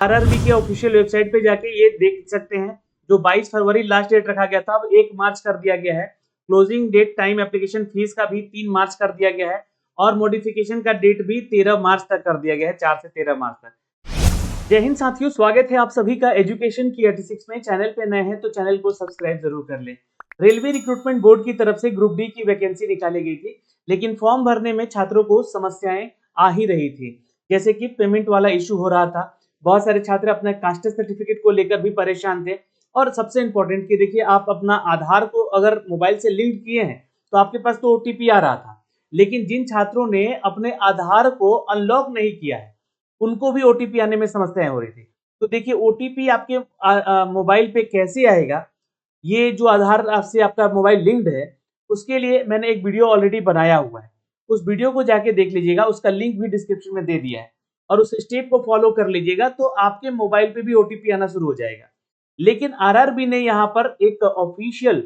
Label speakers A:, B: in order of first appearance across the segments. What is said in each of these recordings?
A: RRB के official website पे जाके ये देख सकते हैं, जो 22 फरवरी लास्ट डेट रखा गया था, अब 1 मार्च कर दिया गया है। Closing date time application fee का भी 3 मार्च कर दिया गया है और मॉडिफिकेशन का डेट भी 13 मार्च तक कर दिया गया है, 4 से 13 मार्च तक। जय हिंद साथियों, स्वागत है आप सभी का एजुकेशन की 86 में। चैनल पे नए हैं तो चैनल को सब्सक्राइब जरूर कर लें। रेलवे रिक्रूटमेंट बोर्ड की तरफ से ग्रुप डी की वैकेंसी निकाली गई थी, लेकिन फॉर्म भरने में छात्रों को समस्याएं आ ही रही थी, जैसे कि पेमेंट वाला इशू हो रहा था। बहुत सारे छात्र अपने कास्ट सर्टिफिकेट को लेकर भी परेशान थे। और सबसे इंपॉर्टेंट कि देखिए, आप अपना आधार को अगर मोबाइल से लिंक किए हैं तो आपके पास तो ओटीपी आ रहा था, लेकिन जिन छात्रों ने अपने आधार को अनलॉक नहीं किया है उनको भी ओटीपी आने में समस्याएं हो रही थी। तो देखिए, ओटीपी आपके मोबाइल पे कैसे आएगा, ये जो आधार से आपका मोबाइल लिंक्ड है उसके लिए मैंने एक वीडियो ऑलरेडी बनाया हुआ है। उस वीडियो को जाके देख लीजिएगा, उसका लिंक भी डिस्क्रिप्शन में दे दिया है और उस स्टेप को फॉलो कर लीजिएगा तो आपके मोबाइल पे भी ओटीपी आना शुरू हो जाएगा। लेकिन आरआरबी ने यहाँ पर एक ऑफिशियल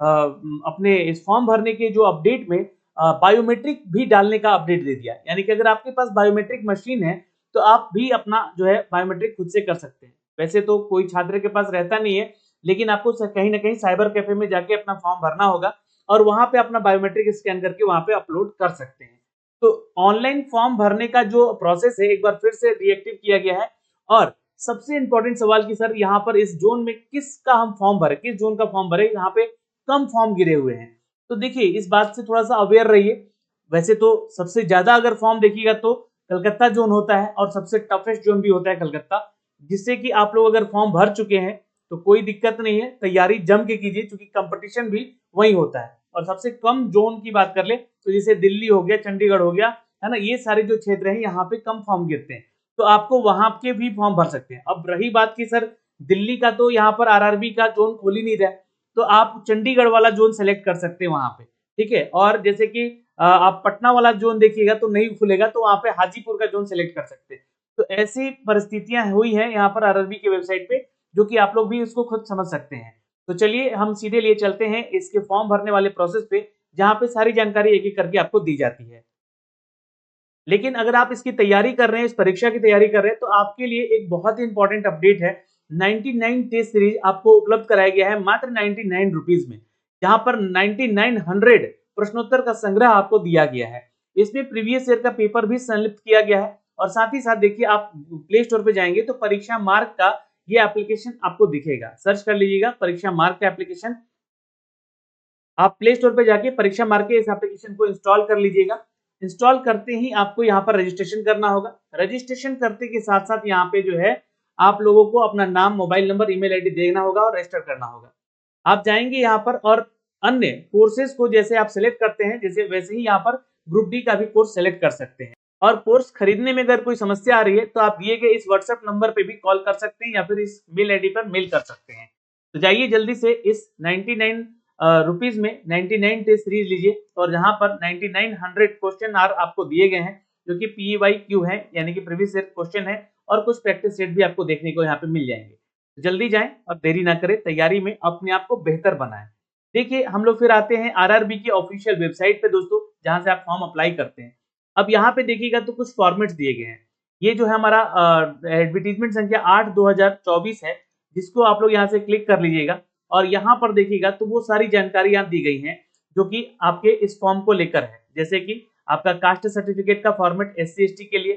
A: अपने इस फॉर्म भरने के जो अपडेट में बायोमेट्रिक भी डालने का अपडेट दे दिया। यानी कि अगर आपके पास बायोमेट्रिक मशीन है तो आप भी अपना जो है बायोमेट्रिक खुद से कर सकते हैं। वैसे तो कोई छात्र के पास रहता नहीं है, लेकिन आपको कहीं ना कहीं साइबर कैफे में जाके अपना फॉर्म भरना होगा और वहां पे अपना बायोमेट्रिक स्कैन करके वहां पे अपलोड कर सकते हैं। तो ऑनलाइन फॉर्म भरने का जो प्रोसेस है एक बार फिर से रिएक्टिव किया गया है। और सबसे इंपॉर्टेंट सवाल कि सर यहाँ पर इस जोन में किसका हम फॉर्म भरे, किस जोन का फॉर्म भरे, यहाँ पे कम फॉर्म गिरे हुए हैं। तो देखिए, इस बात से थोड़ा सा अवेयर रहिए। वैसे तो सबसे ज्यादा अगर फॉर्म देखिएगा तो कलकत्ता जोन होता है और सबसे टफेस्ट जोन भी होता है कलकत्ता, जिससे कि आप लोग अगर फॉर्म भर चुके हैं तो कोई दिक्कत नहीं है, तैयारी जम के कीजिए क्योंकि कंपटीशन भी वही होता है। और सबसे कम जोन की बात कर ले तो जैसे दिल्ली हो गया, चंडीगढ़ हो गया, है ना, ये सारे जो क्षेत्र हैं यहाँ पे कम फॉर्म गिरते हैं, तो आपको वहां के भी फॉर्म भर सकते हैं। अब रही बात की सर दिल्ली का, तो यहाँ पर आरआरबी का जोन खोल ही नहीं रहा है, तो आप चंडीगढ़ वाला जोन सेलेक्ट कर सकते हैं वहां पे, ठीक है। और जैसे कि आप पटना वाला जोन देखिएगा तो नहीं खुलेगा, तो वहां पे हाजीपुर का जोन सेलेक्ट कर सकते हैं। तो ऐसी परिस्थितियां हुई हैं यहाँ पर आरआरबी के वेबसाइट पे, जो कि आप लोग भी इसको खुद समझ सकते हैं। तो चलिए हम सीधे लिए चलते हैं इसके फॉर्म भरने वाले प्रोसेस पे, जहां पे सारी जानकारी एक एक करके आपको दी जाती है। लेकिन अगर आप इसकी तैयारी कर रहे हैं, इस परीक्षा की तैयारी कर रहे हैं, तो आपके लिए एक बहुत ही इंपॉर्टेंट अपडेट है। 99 टेस्ट सीरीज आपको उपलब्ध कराया गया है मात्र 99 रुपीज में, जहां पर 9900 प्रश्नोत्तर का संग्रह आपको दिया गया है। इसमें प्रीवियस ईयर का पेपर भी संलिप्त किया गया है और साथ ही साथ देखिए, आप प्ले स्टोर पे जाएंगे तो परीक्षा मार्क का ये एप्लीकेशन आपको दिखेगा। सर्च कर लीजिएगा परीक्षा मार्क का एप्लीकेशन। आप प्ले स्टोर पे जाके परीक्षा मार्क के इस एप्लीकेशन को इंस्टॉल कर लीजिएगा। इंस्टॉल करते ही आपको यहाँ पर रजिस्ट्रेशन करना होगा। रजिस्ट्रेशन करते के साथ साथ यहाँ पे जो है आप लोगों को अपना नाम, मोबाइल नंबर, ईमेल आईडी देना होगा और रजिस्टर करना होगा। आप जाएंगे यहाँ पर और अन्य कोर्सेज को जैसे आप सिलेक्ट करते हैं, जैसे वैसे ही यहाँ पर ग्रुप डी का भी कोर्स सिलेक्ट कर सकते हैं। और कोर्स खरीदने में अगर कोई समस्या आ रही है तो आप दिए गए इस व्हाट्सएप नंबर पे भी कॉल कर सकते हैं या फिर इस मेल आईडी पर मेल कर सकते हैं। तो जाइए जल्दी से इस 99 रुपीज में 99 टेस्ट सीरीज लीजिए और जहां पर 9900 क्वेश्चन आर आपको दिए गए हैं, जो कि PYQ है, यानी कि प्रीवियस ईयर क्वेश्चन है, और कुछ प्रैक्टिस सेट भी आपको देखने को यहाँ पे मिल जाएंगे। जल्दी जाएं और देरी ना करें, तैयारी में अपने आप को बेहतर बनाएं। देखिए, हम लोग फिर आते हैं आरआरबी की ऑफिशियल वेबसाइट पे दोस्तों, जहां से आप फॉर्म अप्लाई करते हैं। अब यहाँ पे देखिएगा तो कुछ फॉर्मेट्स दिए गए हैं। ये जो है हमारा एडवर्टीजमेंट संख्या 8/2024 है, जिसको आप लोग यहाँ से क्लिक कर लीजिएगा और यहाँ पर देखिएगा तो वो सारी जानकारी यहाँ दी गई हैं जो कि आपके इस फॉर्म को लेकर है। जैसे कि आपका कास्ट सर्टिफिकेट का फॉर्मेट SC ST के लिए,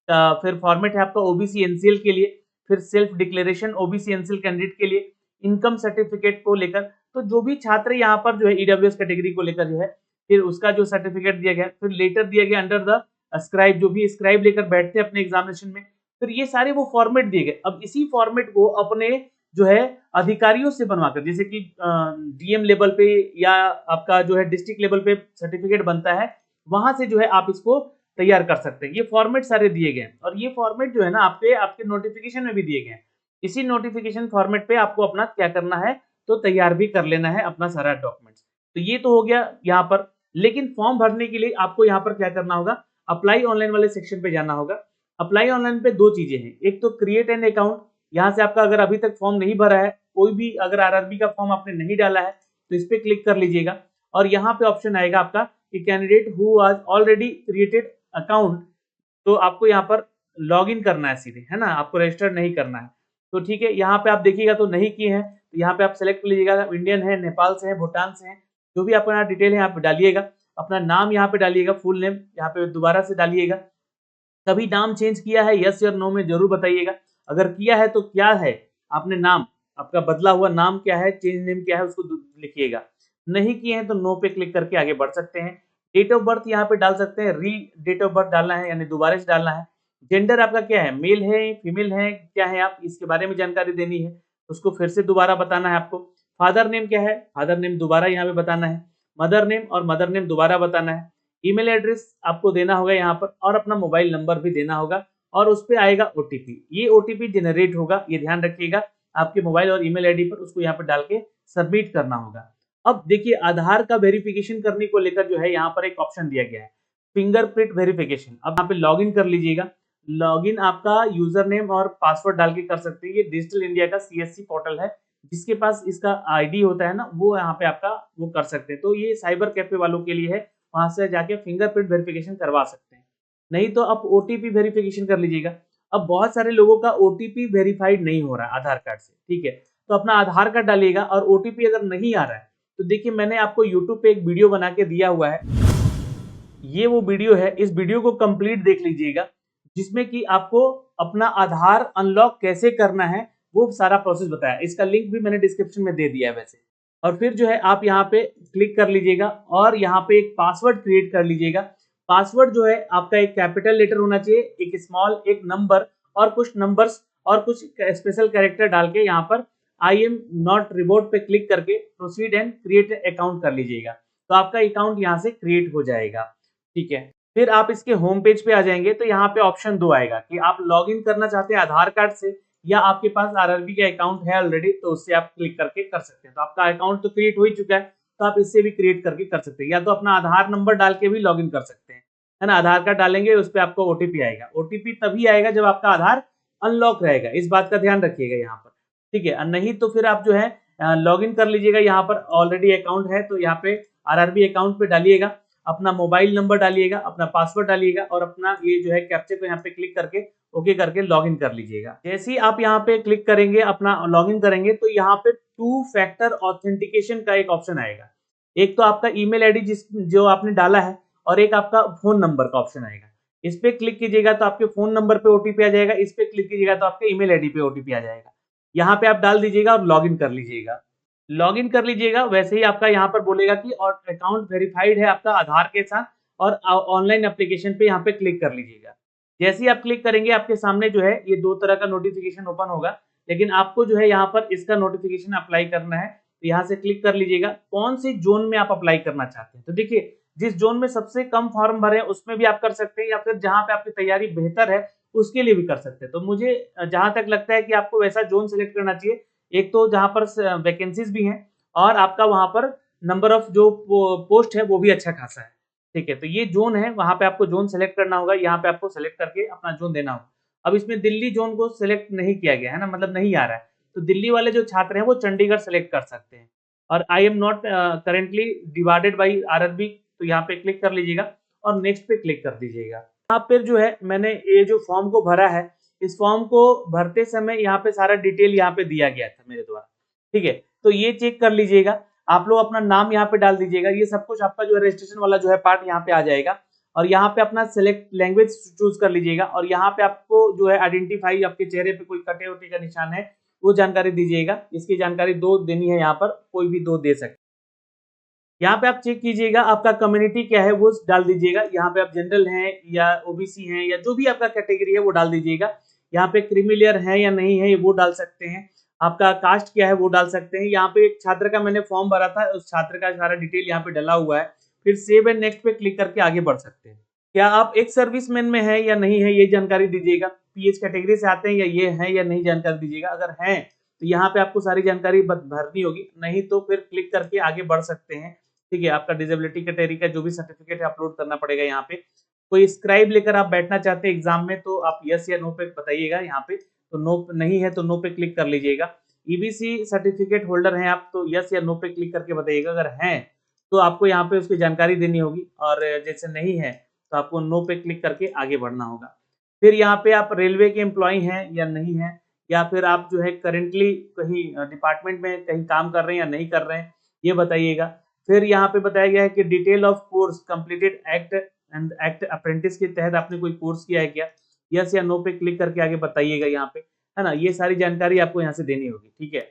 A: फिर फॉर्मेट है आपका OBC NCL के लिए, फिर self declaration OBC NCL candidate के लिए, इनकम सर्टिफिकेट को लेकर। तो जो भी छात्र यहाँ पर जो है EWS कैटेगरी को लेकर जो है, फिर उसका जो सर्टिफिकेट दिया गया, फिर लेटर दिया गया अंडर द स्क्राइब, जो भी स्क्राइब लेकर बैठते हैं अपने एग्जामिनेशन में, फिर ये सारे वो फॉर्मेट दिए गए। अब इसी फॉर्मेट को अपने जो है अधिकारियों से बनवाकर, जैसे कि DM लेवल पे या आपका जो है डिस्ट्रिक्ट लेवल पे सर्टिफिकेट बनता है, वहां से जो है आप इसको तैयार कर सकते हैं। ये फॉर्मेट सारे दिए गए हैं और ये फॉर्मेट जो है ना आपके नोटिफिकेशन में भी दिए गए हैं। इसी नोटिफिकेशन फॉर्मेट पे आपको अपना क्या करना है, तो तैयार भी कर लेना है अपना सारा डॉक्यूमेंट्स। तो ये तो हो गया यहाँ पर। लेकिन फॉर्म भरने के लिए आपको यहाँ पर क्या करना होगा, अप्लाई ऑनलाइन वाले सेक्शन पे जाना होगा। अप्लाई ऑनलाइन पे दो चीजें हैं, एक तो क्रिएट एन अकाउंट, यहाँ से आपका अगर अभी तक फॉर्म नहीं भरा है, कोई भी अगर आरआरबी का फॉर्म आपने नहीं डाला है तो इस पे क्लिक कर लीजिएगा और यहाँ पे ऑप्शन आएगा आपका कि candidate who was already created account, तो आपको यहाँ पर लॉग इन करना है सीधे, है ना, आपको रजिस्टर नहीं करना है। तो ठीक है, यहाँ पे आप देखिएगा तो नहीं किए हैं, तो यहाँ पे आप सेलेक्ट कर लीजिएगा, इंडियन है, नेपाल से है, भूटान से है, जो भी आपका यहाँ डिटेल है यहाँ पे डालिएगा, अपना नाम यहाँ पे डालिएगा, फुल नेम यहाँ पे दोबारा से डालिएगा। कभी नाम चेंज किया है, यस या नो में जरूर बताइएगा। अगर किया है तो क्या है आपने नाम, आपका बदला हुआ नाम क्या है, चेंज नेम क्या है, उसको लिखिएगा। नहीं किए हैं तो नो पे क्लिक करके आगे बढ़ सकते हैं। डेट ऑफ बर्थ यहाँ पे डाल सकते हैं, री डेट ऑफ बर्थ डालना है यानी दोबारा से डालना है। जेंडर आपका क्या है, मेल है, फीमेल है, क्या है, आप इसके बारे में जानकारी देनी है, उसको फिर से दोबारा बताना है आपको। फादर नेम क्या है, फादर नेम दोबारा यहाँ पे बताना है। मदर नेम और मदर नेम दोबारा बताना है। ईमेल एड्रेस आपको देना होगा यहाँ पर, और अपना मोबाइल नंबर भी देना होगा, और उस पे आएगा ओटीपी। ये ओटीपी जनरेट होगा, ये ध्यान रखिएगा, आपके मोबाइल और ईमेल आईडी पर उसको यहाँ पर डाल के सबमिट करना होगा। अब देखिए, आधार का वेरिफिकेशन करने को लेकर जो है यहाँ पर एक ऑप्शन दिया गया है, फिंगरप्रिंट वेरिफिकेशन। अब यहाँ पे लॉगिन कर लीजिएगा। लॉगिन आपका यूजर नेम और पासवर्ड डाल के कर सकते हैं। ये डिजिटल इंडिया का सीएससी पोर्टल है, जिसके पास इसका आईडी होता है ना, वो यहाँ पे आपका वो कर सकते हैं। तो ये साइबर कैफे वालों के लिए है, वहां से जाके फिंगरप्रिंट वेरिफिकेशन करवा सकते हैं। नहीं तो आप ओटीपी वेरिफिकेशन कर लीजिएगा। अब बहुत सारे लोगों का ओटीपी वेरीफाइड नहीं हो रहा है आधार कार्ड से, ठीक है, तो अपना आधार कार्ड डालिएगा, और ओटीपी अगर नहीं आ रहा है तो देखिए, मैंने आपको यूट्यूब पे एक वीडियो बना के दिया हुआ है, ये वो वीडियो है, इस वीडियो को कंप्लीट देख लीजिएगा, जिसमें कि आपको अपना आधार अनलॉक कैसे करना है वो सारा प्रोसेस बताया। इसका लिंक भी मैंने डिस्क्रिप्शन में दे दिया है वैसे। और फिर जो है आप यहाँ पे क्लिक कर लीजिएगा, और यहाँ पे एक पासवर्ड क्रिएट कर लीजिएगा। पासवर्ड जो है आपका एक कैपिटल लेटर होना चाहिए, एक स्मॉल, एक नंबर, और कुछ नंबर्स और कुछ स्पेशल कैरेक्टर डाल के यहाँ पर आई एम नॉट रिबोट पे क्लिक करके प्रोसीड एंड क्रिएट अकाउंट कर लीजिएगा। तो आपका अकाउंट यहाँ से क्रिएट हो जाएगा, ठीक है। फिर आप इसके होम पेज पे आ जाएंगे, तो यहाँ पे ऑप्शन 2 आएगा कि आप लॉग इन करना चाहते हैं आधार कार्ड से, या आपके पास आरआरबी का अकाउंट है ऑलरेडी, तो उससे आप क्लिक करके कर सकते हैं। तो आपका अकाउंट तो क्रिएट हो ही चुका है, तो आप इससे भी क्रिएट करके कर सकते हैं, या तो अपना आधार नंबर डाल के भी लॉग इन कर सकते हैं, है ना। आधार कार्ड डालेंगे, उस पर आपको ओटीपी आएगा। ओटीपी तभी आएगा जब आपका आधार अनलॉक रहेगा, इस बात का ध्यान रखिएगा यहाँ पर, ठीक है। नहीं तो फिर आप जो है लॉग इन कर लीजिएगा, यहाँ पर ऑलरेडी अकाउंट है तो यहाँ पे आरआरबी अकाउंट पे डालिएगा, अपना मोबाइल नंबर डालिएगा, अपना पासवर्ड डालिएगा, और अपना ये जो है कैप्चे को यहाँ पे क्लिक करके ओके करके लॉगिन कर लीजिएगा। जैसे ही आप यहाँ पे क्लिक करेंगे, अपना लॉगिन करेंगे, तो यहाँ पे 2 फैक्टर ऑथेंटिकेशन का एक ऑप्शन आएगा। एक तो आपका ईमेल आईडी जो आपने डाला है, और एक आपका फोन नंबर का ऑप्शन आएगा। इस पे क्लिक कीजिएगा तो आपके फोन नंबर पे ओटीपी आ जाएगा, इस पे क्लिक कीजिएगा तो आपके ईमेल आईडी पे ओटीपी आ जाएगा। यहाँ पे आप डाल दीजिएगा और लॉगिन कर लीजिएगा। लॉगिन कर लीजिएगा, वैसे ही आपका यहाँ पर बोलेगा कि और अकाउंट वेरीफाइड है आपका आधार के साथ, और ऑनलाइन एप्लीकेशन पे यहाँ पे क्लिक कर लीजिएगा। जैसे ही आप क्लिक करेंगे, आपके सामने जो है ये 2 तरह का नोटिफिकेशन ओपन होगा, लेकिन आपको जो है यहाँ पर इसका नोटिफिकेशन अप्लाई करना है, तो यहाँ से क्लिक कर लीजिएगा। कौन सी जोन में आप अप्लाई करना चाहते हैं, तो देखिए, जिस जोन में सबसे कम फॉर्म भरे हैं उसमें भी आप कर सकते हैं, या फिर जहां पे आपकी तैयारी बेहतर है उसके लिए भी कर सकते हैं। तो मुझे जहां तक लगता है कि आपको वैसा जोन सेलेक्ट करना चाहिए, एक तो जहां पर वैकेंसीज भी हैं, और आपका वहां पर नंबर ऑफ जो पोस्ट है वो भी अच्छा खासा है, ठीक है। तो ये जोन है, वहां पे आपको जोन सेलेक्ट करना होगा, यहाँ पे आपको सेलेक्ट करके अपना जोन देना होगा। अब इसमें दिल्ली जोन को सिलेक्ट नहीं किया गया है ना, मतलब नहीं आ रहा है, तो दिल्ली वाले जो छात्र हैं वो चंडीगढ़ सेलेक्ट कर सकते हैं। और I am not currently divided by RRB, तो यहाँ पे क्लिक कर लीजिएगा और नेक्स्ट पे क्लिक कर दीजिएगा। यहाँ पर जो है मैंने ये जो फॉर्म को भरा है, इस फॉर्म को भरते समय यहाँ पे सारा डिटेल यहाँ पे दिया गया था मेरे द्वारा, ठीक है। तो ये चेक कर लीजिएगा, आप लोग अपना नाम यहाँ पे डाल दीजिएगा। ये सब कुछ आपका जो है रजिस्ट्रेशन वाला जो है पार्ट यहाँ पे आ जाएगा, और यहाँ पे अपना सिलेक्ट लैंग्वेज चूज कर लीजिएगा, और यहाँ पे आपको जो है आइडेंटिफाई, आपके चेहरे पे कोई कटे उटे का निशान है वो जानकारी दीजिएगा। इसकी जानकारी 2 देनी है, यहाँ पर कोई भी 2 दे सकते। यहाँ पे आप चेक कीजिएगा आपका कम्युनिटी क्या है वो डाल दीजिएगा। यहाँ पे आप जनरल हैं या ओबीसी हैं, या जो भी आपका कैटेगरी है वो डाल दीजिएगा। यहाँ पे क्रीमी लेयर है या नहीं है वो डाल सकते हैं। आपका कास्ट क्या है वो डाल सकते हैं। यहाँ पे एक छात्र का मैंने फॉर्म भरा था, उस छात्र का सारा डिटेल यहाँ पे डला हुआ है। फिर सेव एंड नेक्स्ट पे क्लिक करके आगे बढ़ सकते हैं। क्या आप एक सर्विसमैन में है या नहीं है ये जानकारी दीजिएगा। पीएच कैटेगरी से आते हैं या ये है या नहीं जानकारी दीजिएगा। अगर हैं तो यहाँ पे आपको सारी जानकारी भरनी होगी, नहीं तो फिर क्लिक करके आगे बढ़ सकते हैं, ठीक है। आपका डिसेबिलिटी कैटेगरी का जो भी सर्टिफिकेट है अपलोड करना पड़ेगा। यहाँ पे कोई स्क्राइब लेकर आप बैठना चाहते हैं एग्जाम में, तो आप यस या नो पे बताइएगा। यहाँ पे तो नो नहीं है तो नो पे क्लिक कर लीजिएगा। ईबीसी सर्टिफिकेट होल्डर हैं आप, तो यस या नो पे क्लिक करके बताइएगा। अगर हैं तो आपको यहाँ पे उसकी जानकारी देनी होगी, और जैसे नहीं है तो आपको नो पे क्लिक करके आगे बढ़ना होगा। फिर यहाँ पे आप रेलवे के एम्प्लॉय हैं या नहीं हैं, या फिर आप जो है करेंटली कहीं डिपार्टमेंट में कहीं काम कर रहे हैं या नहीं कर रहे हैं, ये बताइएगा। फिर यहाँ पे बताया गया है कि detail of course completed act and act apprentice के तहत आपने कोई कोर्स किया है क्या, यस या नो पे क्लिक करके आगे बताइएगा यहाँ पे, है ना। ये सारी जानकारी आपको यहाँ से देनी होगी, ठीक है।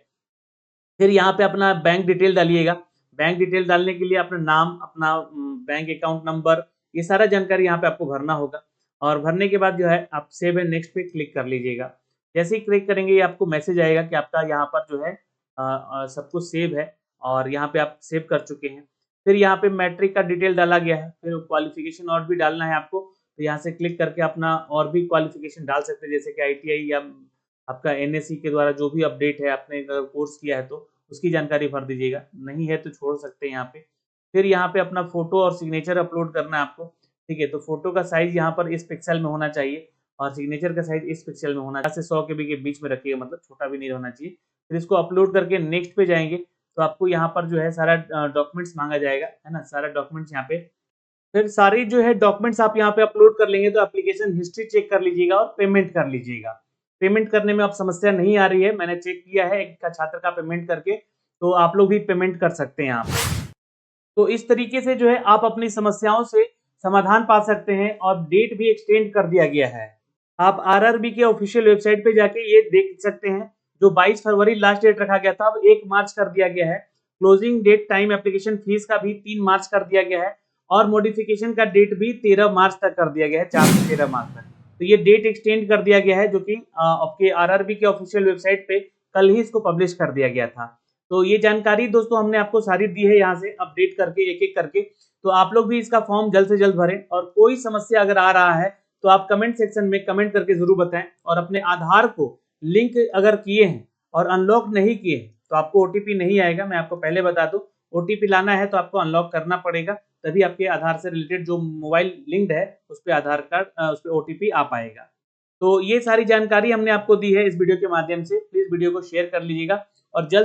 A: फिर यहाँ पे अपना बैंक डिटेल डालिएगा। बैंक डिटेल डालने के लिए अपना नाम, अपना बैंक अकाउंट नंबर, ये सारा जानकारी यहाँ पे आपको भरना होगा। और भरने के बाद जो है आप सेव एंड नेक्स्ट पे क्लिक कर लीजिएगा। जैसे ही क्लिक करेंगे ये आपको मैसेज आएगा कि आपका यहाँ पर जो है सब कुछ सेव है और यहाँ पे आप सेव कर चुके हैं। फिर यहाँ पे मैट्रिक का डिटेल डाला गया है, फिर क्वालिफिकेशन और भी डालना है आपको, तो यहाँ से क्लिक करके अपना और भी क्वालिफिकेशन डाल सकते हैं, जैसे कि ITI या आपका NSE के द्वारा जो भी अपडेट है, आपने अगर कोर्स किया है तो उसकी जानकारी भर दीजिएगा, नहीं है तो छोड़ सकते हैं यहाँ पे। फिर यहाँ पे अपना फोटो और सिग्नेचर अपलोड करना है आपको, ठीक है। तो फोटो का साइज यहाँ पर इस पिक्सल में होना चाहिए और सिग्नेचर का साइज इस पिक्सल में होना चाहिए, 100 KB के बीच में रखिएगा, मतलब छोटा भी नहीं होना चाहिए। फिर इसको अपलोड करके नेक्स्ट पे जाएंगे तो आपको यहाँ पर जो है सारा डॉक्यूमेंट्स मांगा जाएगा, है ना, सारा डॉक्यूमेंट्स यहाँ पे। फिर सारी जो है डॉक्यूमेंट्स आप यहाँ पे अपलोड कर लेंगे तो एप्लीकेशन हिस्ट्री चेक कर लीजिएगा और पेमेंट कर लीजिएगा। पेमेंट करने में आप समस्या नहीं आ रही है, मैंने चेक किया है एक का छात्र का पेमेंट करके, तो आप लोग भी पेमेंट कर सकते हैं यहाँ पे। तो इस तरीके से जो है आप अपनी समस्याओं से समाधान पा सकते हैं और डेट भी एक्सटेंड कर दिया गया है। आप RRB के ऑफिशियल वेबसाइट पे जाके ये देख सकते हैं, जो 22 फरवरी लास्ट डेट रखा गया था अब 1 मार्च कर दिया गया है। Closing date time application fee का भी 3 मार्च कर दिया गया है और मॉडिफिकेशन का डेट भी 13 मार्च तक कर दिया गया है, 4 से 13 मार्च तक। तो ये डेट एक्सटेंड कर दिया गया है, जो कि आपके RRB के ऑफिशियल वेबसाइट पे कल ही इसको पब्लिश कर दिया गया था। तो ये जानकारी दोस्तों हमने आपको सारी दी है यहाँ से अपडेट करके, एक एक करके। तो आप लोग भी इसका फॉर्म जल्द से जल्द भरें और कोई समस्या अगर आ रहा है तो आप कमेंट सेक्शन में कमेंट करके जरूर बताएं। और अपने आधार को लिंक अगर किए हैं और अनलॉक नहीं किए हैं तो आपको OTP नहीं आएगा, मैं आपको पहले बता दूं। OTP लाना है तो आपको अनलॉक करना पड़ेगा, तभी आपके आधार से रिलेटेड जो मोबाइल लिंक्ड है उस पर आधार कार्ड, उस पर OTP आ पाएगा। तो ये सारी जानकारी हमने आपको दी है इस वीडियो के माध्यम से, प्लीज वीडियो को शेयर कर लीजिएगा और जल्द